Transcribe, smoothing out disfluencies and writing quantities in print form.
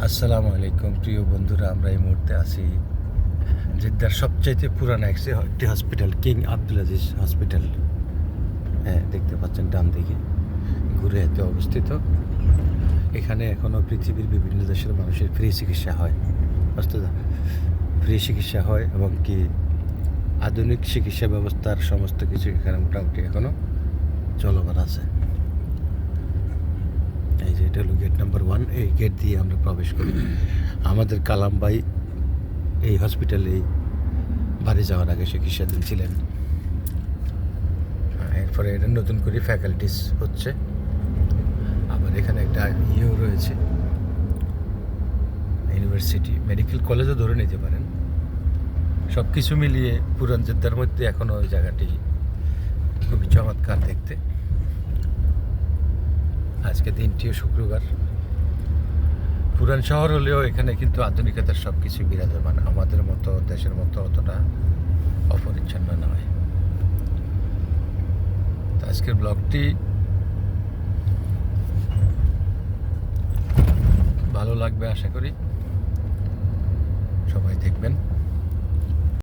আসসালামু আলাইকুম প্রিয় বন্ধুরা, আমরা এই মুহূর্তে আছি জেদ্দার সবচাইতে পুরানো একটি hospital, king Abdul Aziz hospital. হ্যাঁ, দেখতে পাচ্ছেন ডান দিকে ঘুরে এতে অবস্থিত। এখানে এখনও পৃথিবীর বিভিন্ন দেশের মানুষের ফ্রি চিকিৎসা হয়, ফ্রি চিকিৎসা হয় এবং কি আধুনিক চিকিৎসা ব্যবস্থার সমস্ত কিছু এখানে মোটামুটি এখনও চলমান আছে। এই যে এটা হলো গেট নাম্বার 1, এই গেট দিয়ে আমরা প্রবেশ করি। আমাদের কালাম ভাই এই হসপিটালে বাড়ি যাওয়ার আগে চিকিৎসাধীন ছিলেন। এরপরে এটা নতুন করে ফ্যাকাল্টিস হচ্ছে। আবার এখানে একটা রয়েছে, ইউনিভার্সিটি, মেডিকেল কলেজও ধরে নিতে পারেন। সব কিছু মিলিয়ে পুরান জেদ্দার মধ্যে এখনও ওই জায়গাটি খুবই চমৎকার দেখতে। আজকে দিনটিও শুক্রবার। পুরান শহর হলেও এখানে কিন্তু আধুনিকতার সব কিছু বিরাজমান, আমাদের মতো দেশের মতো অতটা অপরিচ্ছন্ন নয়। তো আজকের ব্লগটি ভালো লাগবে আশা করি, সবাই দেখবেন।